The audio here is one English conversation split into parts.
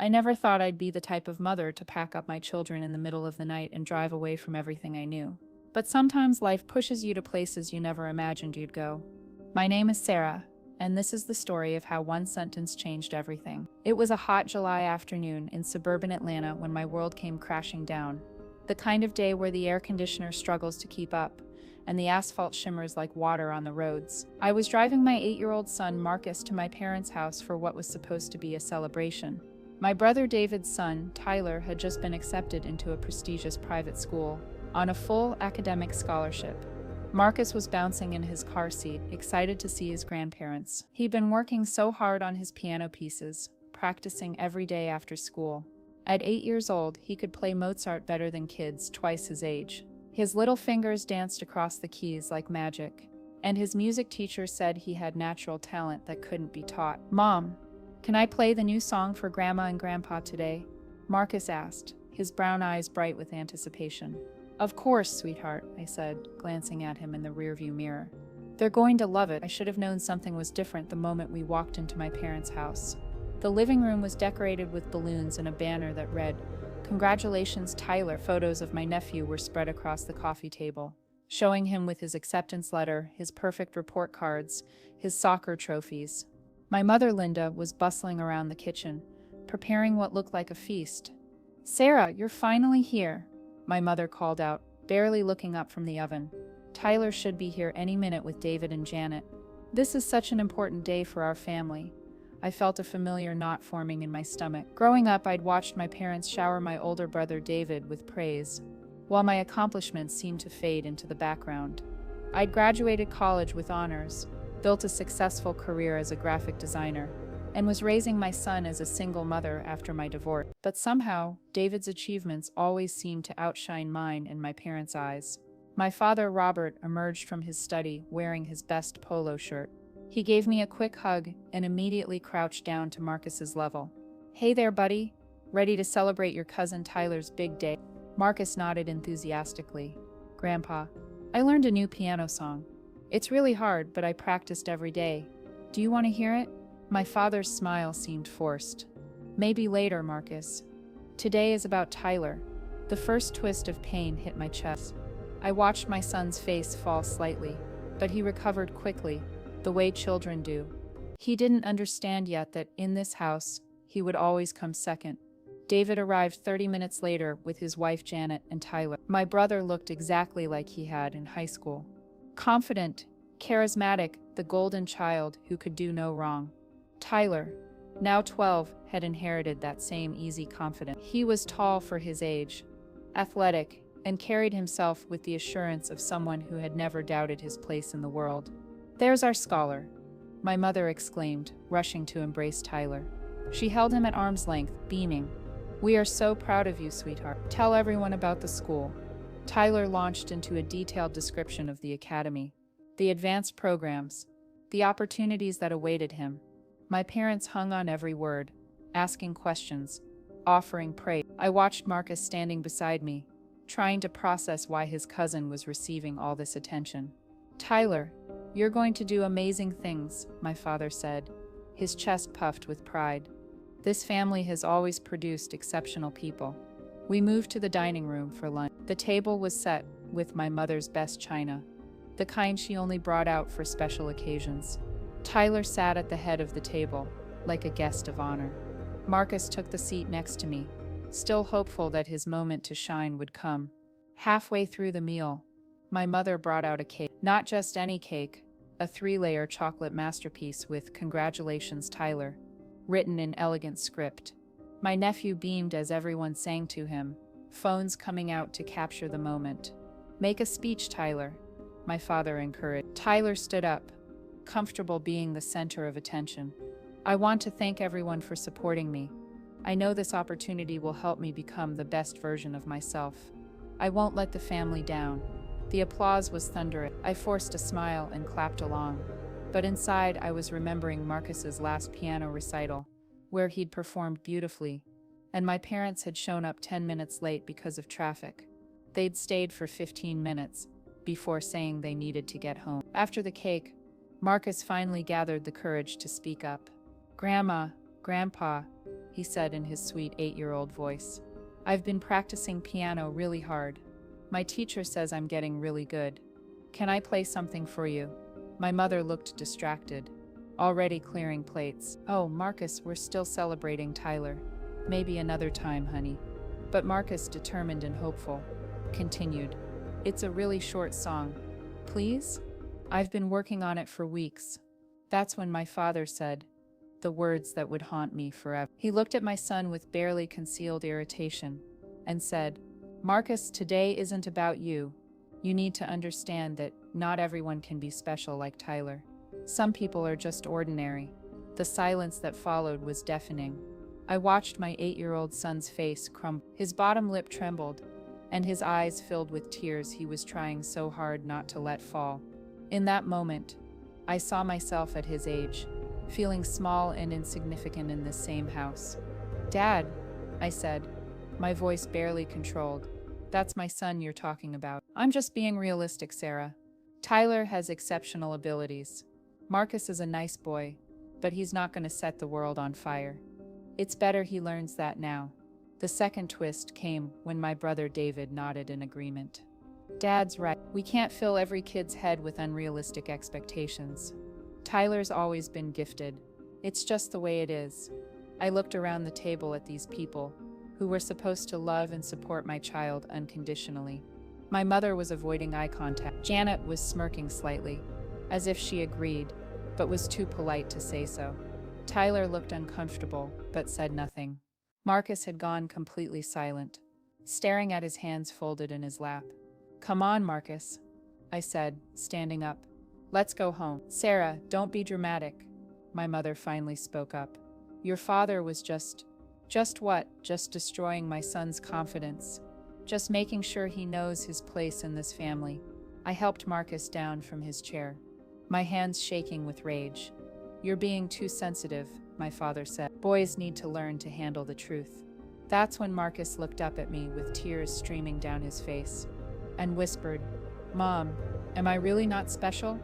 I never thought I'd be the type of mother to pack up my children in the middle of the night and drive away from everything I knew. But sometimes life pushes you to places you never imagined you'd go. My name is Sarah, and this is the story of how one sentence changed everything. It was a hot July afternoon in suburban Atlanta when my world came crashing down. The kind of day where the air conditioner struggles to keep up, and the asphalt shimmers like water on the roads. I was driving my 8-year-old son Marcus to my parents' house for what was supposed to be a celebration. My brother David's son, Tyler, had just been accepted into a prestigious private school on a full academic scholarship. Marcus was bouncing in his car seat, excited to see his grandparents. He'd been working so hard on his piano pieces, practicing every day after school. At 8 years old, he could play Mozart better than kids twice his age. His little fingers danced across the keys like magic, and his music teacher said he had natural talent that couldn't be taught. "Mom, can I play the new song for Grandma and Grandpa today?" Marcus asked, his brown eyes bright with anticipation. "Of course, sweetheart," I said, glancing at him in the rearview mirror. "They're going to love it." I should have known something was different the moment we walked into my parents' house. The living room was decorated with balloons and a banner that read, "Congratulations, Tyler." Photos of my nephew were spread across the coffee table, showing him with his acceptance letter, his perfect report cards, his soccer trophies. My mother, Linda, was bustling around the kitchen, preparing what looked like a feast. "Sarah, you're finally here," my mother called out, barely looking up from the oven. "Tyler should be here any minute with David and Janet. This is such an important day for our family." I felt a familiar knot forming in my stomach. Growing up, I'd watched my parents shower my older brother David with praise, while my accomplishments seemed to fade into the background. I'd graduated college with honors, built a successful career as a graphic designer, and was raising my son as a single mother after my divorce. But somehow, David's achievements always seemed to outshine mine in my parents' eyes. My father, Robert, emerged from his study wearing his best polo shirt. He gave me a quick hug and immediately crouched down to Marcus's level. "Hey there, buddy. Ready to celebrate your cousin Tyler's big day?" Marcus nodded enthusiastically. "Grandpa, I learned a new piano song. It's really hard, but I practiced every day. Do you want to hear it?" My father's smile seemed forced. "Maybe later, Marcus. Today is about Tyler." The first twist of pain hit my chest. I watched my son's face fall slightly, but he recovered quickly, the way children do. He didn't understand yet that in this house, he would always come second. David arrived 30 minutes later with his wife Janet and Tyler. My brother looked exactly like he had in high school. Confident, charismatic, the golden child who could do no wrong. Tyler, now 12, had inherited that same easy confidence. He was tall for his age, athletic, and carried himself with the assurance of someone who had never doubted his place in the world. "There's our scholar," my mother exclaimed, rushing to embrace Tyler. She held him at arm's length, beaming. "We are so proud of you, sweetheart. Tell everyone about the school." Tyler launched into a detailed description of the academy, the advanced programs, the opportunities that awaited him. My parents hung on every word, asking questions, offering praise. I watched Marcus standing beside me, trying to process why his cousin was receiving all this attention. "Tyler, you're going to do amazing things," my father said, his chest puffed with pride. "This family has always produced exceptional people." We moved to the dining room for lunch. The table was set with my mother's best china, the kind she only brought out for special occasions. Tyler sat at the head of the table, like a guest of honor. Marcus took the seat next to me, still hopeful that his moment to shine would come. Halfway through the meal, my mother brought out a cake. Not just any cake, a 3-layer chocolate masterpiece with "Congratulations, Tyler," written in elegant script. My nephew beamed as everyone sang to him, phones coming out to capture the moment. "Make a speech, Tyler," my father encouraged. Tyler stood up, comfortable being the center of attention. "I want to thank everyone for supporting me. I know this opportunity will help me become the best version of myself. I won't let the family down." The applause was thunderous. I forced a smile and clapped along. But inside, I was remembering Marcus's last piano recital, where he'd performed beautifully, and my parents had shown up 10 minutes late because of traffic. They'd stayed for 15 minutes before saying they needed to get home. After the cake, Marcus finally gathered the courage to speak up. "Grandma, Grandpa, he said in his sweet 8-year-old voice. I've been practicing piano really hard. My teacher says I'm getting really good. Can I play something for you? My mother looked distracted, already clearing plates. Oh, Marcus, we're still celebrating Tyler. Maybe another time, honey. But Marcus, determined and hopeful, continued. It's a really short song. Please? I've been working on it for weeks. That's when my father said the words that would haunt me forever. He looked at my son with barely concealed irritation and said, Marcus, today isn't about you. You need to understand that not everyone can be special like Tyler. Some people are just ordinary. The silence that followed was deafening. I watched my 8-year-old son's face crumble. His bottom lip trembled, and his eyes filled with tears he was trying so hard not to let fall. In that moment, I saw myself at his age, feeling small and insignificant in this same house. Dad, I said, my voice barely controlled. That's my son you're talking about. I'm just being realistic, Sarah. Tyler has exceptional abilities. Marcus is a nice boy, but he's not going to set the world on fire. It's better he learns that now. The second twist came when my brother David nodded in agreement. Dad's right. We can't fill every kid's head with unrealistic expectations. Tyler's always been gifted. It's just the way it is. I looked around the table at these people who were supposed to love and support my child unconditionally. My mother was avoiding eye contact. Janet was smirking slightly, as if she agreed, but was too polite to say so. Tyler looked uncomfortable, but said nothing. Marcus had gone completely silent, staring at his hands folded in his lap. Come on, Marcus, I said, standing up. Let's go home. Sarah, don't be dramatic. My mother finally spoke up. Your father was just what? Just destroying my son's confidence. Just making sure he knows his place in this family. I helped Marcus down from his chair, my hands shaking with rage. You're being too sensitive, my father said. Boys need to learn to handle the truth. That's when Marcus looked up at me with tears streaming down his face and whispered, Mom, am I really not special?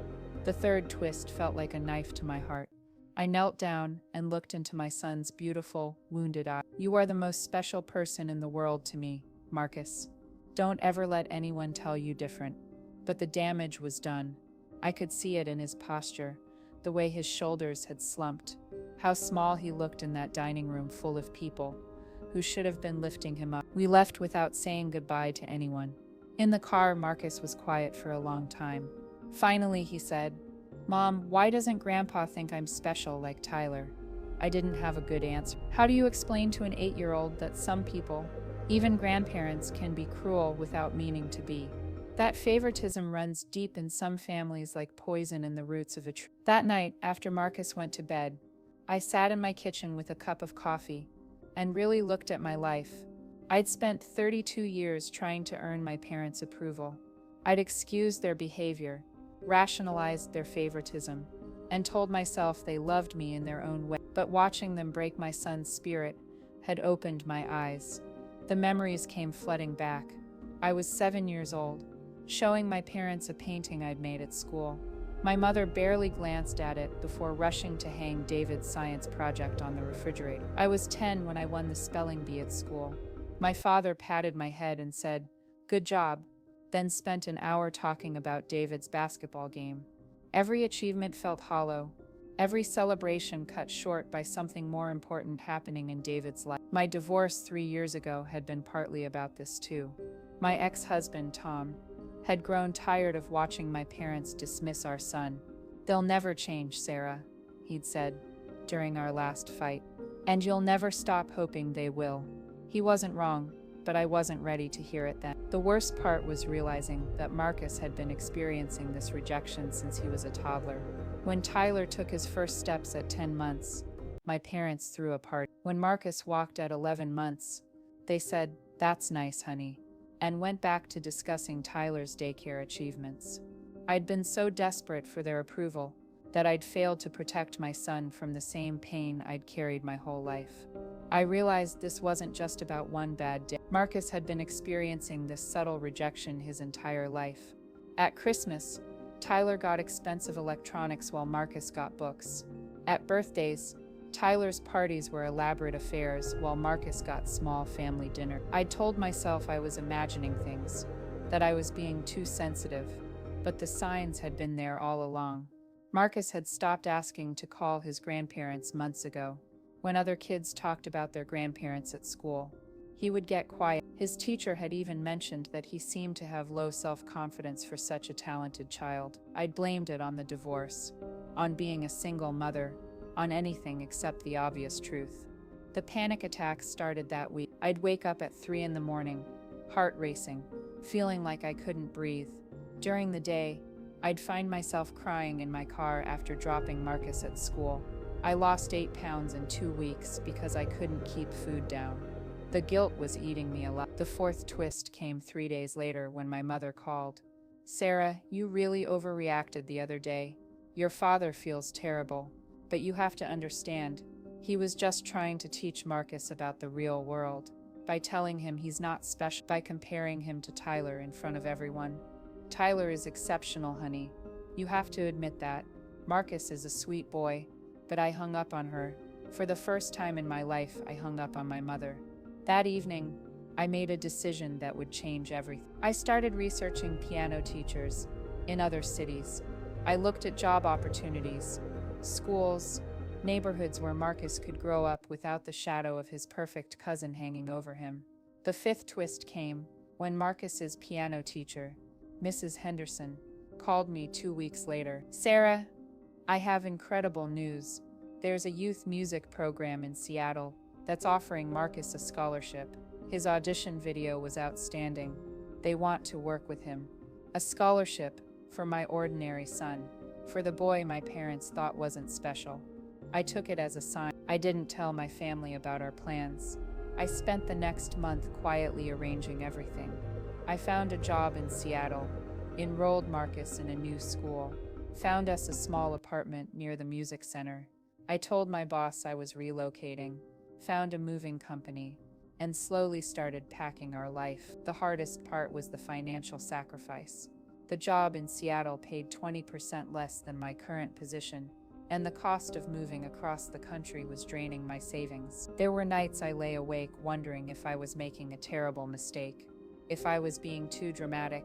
The third twist felt like a knife to my heart. I knelt down and looked into my son's beautiful, wounded eyes. You are the most special person in the world to me, Marcus. Don't ever let anyone tell you different. But the damage was done. I could see it in his posture, the way his shoulders had slumped, how small he looked in that dining room full of people who should have been lifting him up. We left without saying goodbye to anyone. In the car, Marcus was quiet for a long time. Finally, he said, Mom, why doesn't Grandpa think I'm special like Tyler? I didn't have a good answer. How do you explain to an 8-year-old that some people, even grandparents, can be cruel without meaning to be? That favoritism runs deep in some families like poison in the roots of a tree. That night, after Marcus went to bed, I sat in my kitchen with a cup of coffee and really looked at my life. I'd spent 32 years trying to earn my parents' approval. I'd excused their behavior, rationalized their favoritism, and told myself they loved me in their own way. But watching them break my son's spirit had opened my eyes. The memories came flooding back. I was 7 years old, showing my parents a painting I'd made at school. My mother barely glanced at it before rushing to hang David's science project on the refrigerator. I was 10 when I won the spelling bee at school. My father patted my head and said, "Good job," then spent an hour talking about David's basketball game. Every achievement felt hollow, every celebration cut short by something more important happening in David's life. My divorce 3 years ago had been partly about this too. My ex-husband, Tom, had grown tired of watching my parents dismiss our son. "They'll never change, Sarah," he'd said during our last fight. "And you'll never stop hoping they will." He wasn't wrong, but I wasn't ready to hear it then. The worst part was realizing that Marcus had been experiencing this rejection since he was a toddler. When Tyler took his first steps at 10 months, my parents threw a party. When Marcus walked at 11 months, they said, "That's nice, honey," and went back to discussing Tyler's daycare achievements. I'd been so desperate for their approval that I'd failed to protect my son from the same pain I'd carried my whole life. I realized this wasn't just about one bad day. Marcus had been experiencing this subtle rejection his entire life. At Christmas, Tyler got expensive electronics while Marcus got books. At birthdays, Tyler's parties were elaborate affairs, while Marcus got small family dinner. I'd told myself I was imagining things, that I was being too sensitive, but the signs had been there all along. Marcus had stopped asking to call his grandparents months ago. When other kids talked about their grandparents at school, he would get quiet. His teacher had even mentioned that he seemed to have low self-confidence for such a talented child. I'd blamed it on the divorce, on being a single mother, on anything except the obvious truth. The panic attacks started that week. I'd wake up at 3 in the morning, heart racing, feeling like I couldn't breathe. During the day, I'd find myself crying in my car after dropping Marcus at school. I lost 8 pounds in 2 weeks because I couldn't keep food down. The guilt was eating me alive. The fourth twist came 3 days later when my mother called. "Sarah, you really overreacted the other day. Your father feels terrible, but you have to understand, he was just trying to teach Marcus about the real world, by telling him he's not special, by comparing him to Tyler in front of everyone. Tyler is exceptional, honey. You have to admit that. Marcus is a sweet boy." But I hung up on her. For the first time in my life, I hung up on my mother. That evening, I made a decision that would change everything. I started researching piano teachers in other cities. I looked at job opportunities, schools, neighborhoods where Marcus could grow up without the shadow of his perfect cousin hanging over him. The fifth twist came when Marcus's piano teacher, Mrs. Henderson, called me 2 weeks later. "Sarah, I have incredible news. There's a youth music program in Seattle that's offering Marcus a scholarship. His audition video was outstanding. They want to work with him. A scholarship for my ordinary son, for the boy my parents thought wasn't special." I took it as a sign. I didn't tell my family about our plans. I spent the next month quietly arranging everything. I found a job in Seattle, enrolled Marcus in a new school, found us a small apartment near the music center. I told my boss I was relocating, found a moving company, and slowly started packing our life. The hardest part was the financial sacrifice. The job in Seattle paid 20% less than my current position, and the cost of moving across the country was draining my savings. There were nights I lay awake wondering if I was making a terrible mistake, if I was being too dramatic,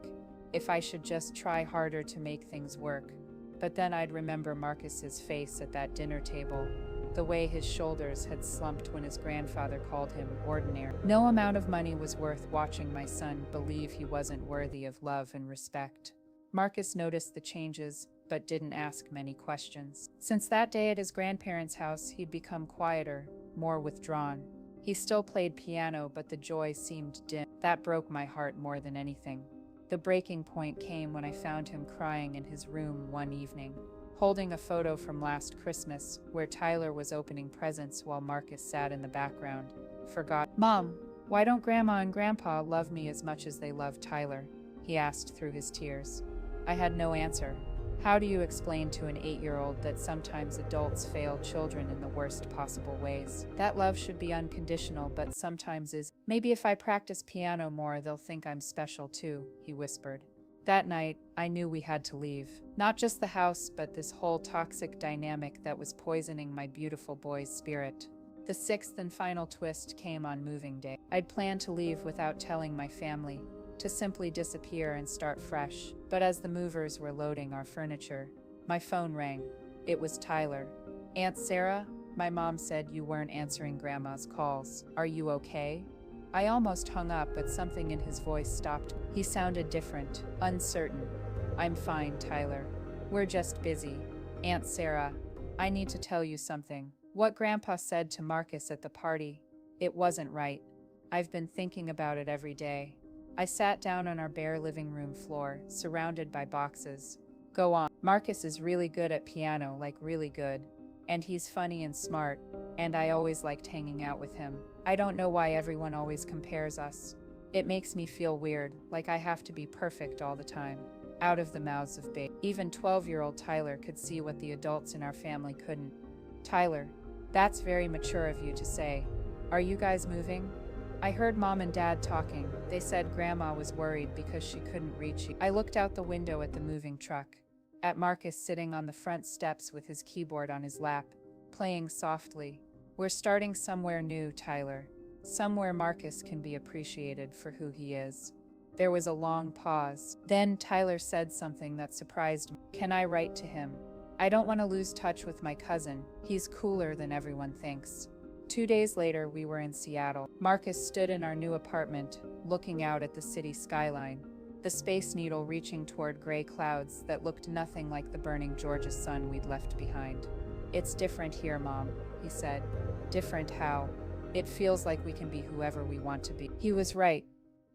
if I should just try harder to make things work. But then I'd remember Marcus's face at that dinner table, the way his shoulders had slumped when his grandfather called him ordinary. No amount of money was worth watching my son believe he wasn't worthy of love and respect. Marcus noticed the changes, but didn't ask many questions. Since that day at his grandparents' house, he'd become quieter, more withdrawn. He still played piano, but the joy seemed dim. That broke my heart more than anything. The breaking point came when I found him crying in his room one evening, holding a photo from last Christmas where Tyler was opening presents while Marcus sat in the background. "Forgot." "Mom, why don't Grandma and Grandpa love me as much as they love Tyler?" he asked through his tears. I had no answer. How do you explain to an 8-year-old that sometimes adults fail children in the worst possible ways? That love should be unconditional, but sometimes is. "Maybe if I practice piano more, they'll think I'm special too," he whispered. That night, I knew we had to leave. Not just the house, but this whole toxic dynamic that was poisoning my beautiful boy's spirit. The sixth and final twist came on moving day. I'd planned to leave without telling my family, to simply disappear and start fresh. But as the movers were loading our furniture, my phone rang. It was Tyler. "Aunt Sarah, my mom said you weren't answering Grandma's calls. Are you okay?" I almost hung up, but something in his voice stopped me. He sounded different, uncertain. "I'm fine, Tyler. We're just busy. Aunt Sarah, I need to tell you something. What Grandpa said to Marcus at the party, it wasn't right. I've been thinking about it every day." I sat down on our bare living room floor, surrounded by boxes. "Go on." "Marcus is really good at piano, like really good. And he's funny and smart, and I always liked hanging out with him. I don't know why everyone always compares us. It makes me feel weird, like I have to be perfect all the time." Out of the mouths of babes. Even 12-year-old Tyler could see what the adults in our family couldn't. "Tyler, that's very mature of you to say. Are you guys moving?" I heard Mom and Dad talking. They said Grandma was worried because she couldn't reach you. I looked out the window at the moving truck, at Marcus sitting on the front steps with his keyboard on his lap, playing softly. We're starting somewhere new, Tyler. Somewhere Marcus can be appreciated for who he is. There was a long pause. Then Tyler said something that surprised me. Can I write to him? I don't want to lose touch with my cousin. He's cooler than everyone thinks. 2 days later, we were in Seattle. Marcus stood in our new apartment, looking out at the city skyline, the Space Needle reaching toward gray clouds that looked nothing like the burning Georgia sun we'd left behind. It's different here, Mom, he said. Different how? It feels like we can be whoever we want to be. He was right.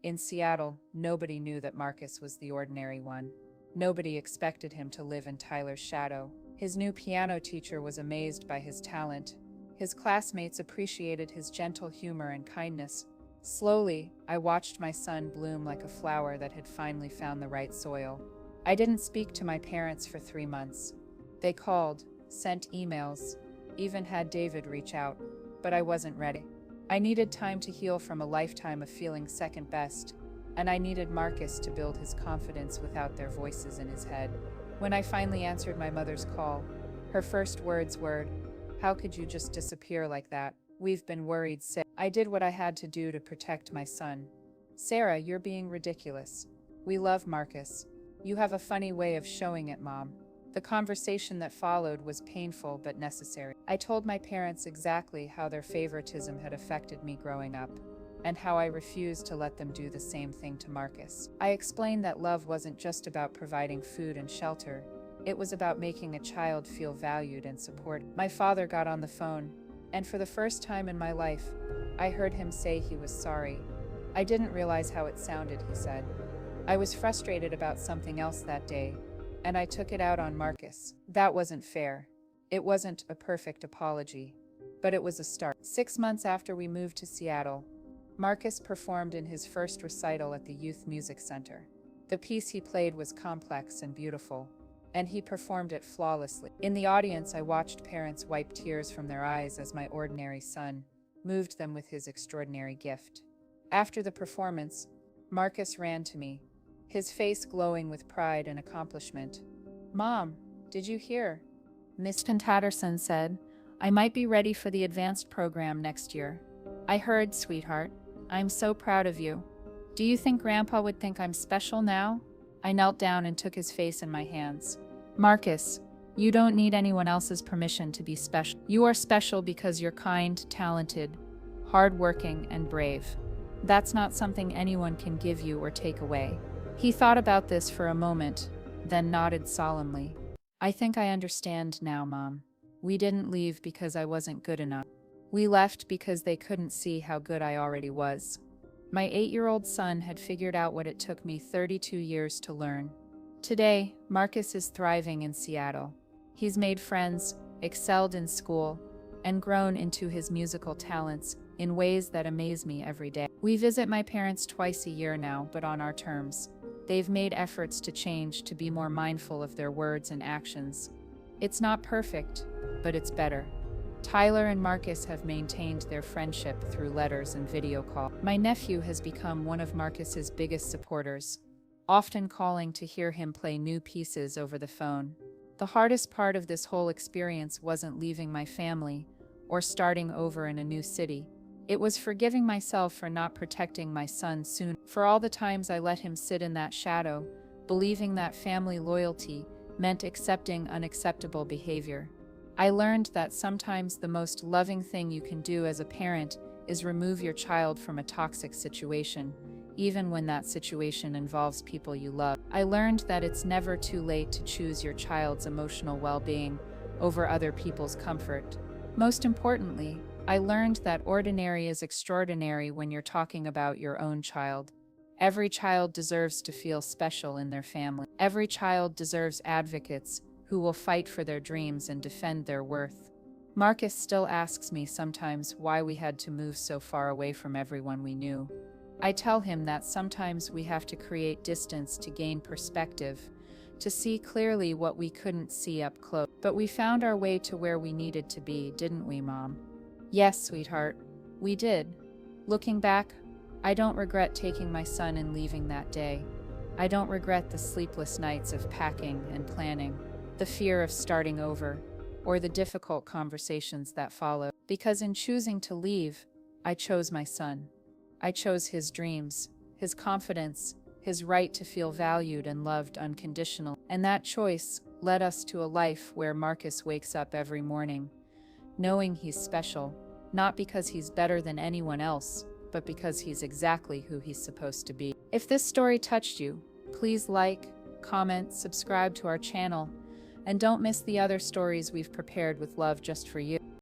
In Seattle, nobody knew that Marcus was the ordinary one. Nobody expected him to live in Tyler's shadow. His new piano teacher was amazed by his talent. His classmates appreciated his gentle humor and kindness. Slowly, I watched my son bloom like a flower that had finally found the right soil. I didn't speak to my parents for 3 months. They called, sent emails, even had David reach out, but I wasn't ready. I needed time to heal from a lifetime of feeling second best, and I needed Marcus to build his confidence without their voices in his head. When I finally answered my mother's call, her first words were, "How could you just disappear like that? We've been worried, Sarah." I did what I had to do to protect my son. "Sarah, you're being ridiculous. We love Marcus. You have a funny way of showing it, Mom." The conversation that followed was painful but necessary. I told my parents exactly how their favoritism had affected me growing up, and how I refused to let them do the same thing to Marcus. I explained that love wasn't just about providing food and shelter. It was about making a child feel valued and supported. My father got on the phone, and for the first time in my life, I heard him say he was sorry. I didn't realize how it sounded, he said. I was frustrated about something else that day, and I took it out on Marcus. That wasn't fair. It wasn't a perfect apology, but it was a start. 6 months after we moved to Seattle, Marcus performed in his first recital at the Youth Music Center. The piece he played was complex and beautiful, and he performed it flawlessly. In the audience, I watched parents wipe tears from their eyes as my ordinary son moved them with his extraordinary gift. After the performance, Marcus ran to me, his face glowing with pride and accomplishment. "Mom, did you hear? Miss Patterson said I might be ready for the advanced program next year." "I heard, sweetheart. I'm so proud of you. Do you think Grandpa would think I'm special now?" I knelt down and took his face in my hands. "Marcus, you don't need anyone else's permission to be special. You are special because you're kind, talented, hardworking, and brave. That's not something anyone can give you or take away." He thought about this for a moment, then nodded solemnly. "I think I understand now, Mom. We didn't leave because I wasn't good enough. We left because they couldn't see how good I already was." My 8-year-old son had figured out what it took me 32 years to learn. Today, Marcus is thriving in Seattle. He's made friends, excelled in school, and grown into his musical talents in ways that amaze me every day. We visit my parents twice a year now, but on our terms. They've made efforts to change, to be more mindful of their words and actions. It's not perfect, but it's better. Tyler and Marcus have maintained their friendship through letters and video calls. My nephew has become one of Marcus's biggest supporters, often calling to hear him play new pieces over the phone. The hardest part of this whole experience wasn't leaving my family or starting over in a new city. It was forgiving myself for not protecting my son sooner, for all the times I let him sit in that shadow, believing that family loyalty meant accepting unacceptable behavior. I learned that sometimes the most loving thing you can do as a parent is remove your child from a toxic situation, even when that situation involves people you love. I learned that it's never too late to choose your child's emotional well-being over other people's comfort. Most importantly, I learned that ordinary is extraordinary when you're talking about your own child. Every child deserves to feel special in their family. Every child deserves advocates who will fight for their dreams and defend their worth. Marcus still asks me sometimes why we had to move so far away from everyone we knew. I tell him that sometimes we have to create distance to gain perspective, to see clearly what we couldn't see up close. But we found our way to where we needed to be, didn't we, Mom? "Yes, sweetheart, we did. Looking back, I don't regret taking my son and leaving that day. I don't regret the sleepless nights of packing and planning, the fear of starting over, or the difficult conversations that followed. Because in choosing to leave, I chose my son. I chose his dreams, his confidence, his right to feel valued and loved unconditionally. And that choice led us to a life where Marcus wakes up every morning, knowing he's special, not because he's better than anyone else, but because he's exactly who he's supposed to be. If this story touched you, please like, comment, subscribe to our channel, and don't miss the other stories we've prepared with love just for you.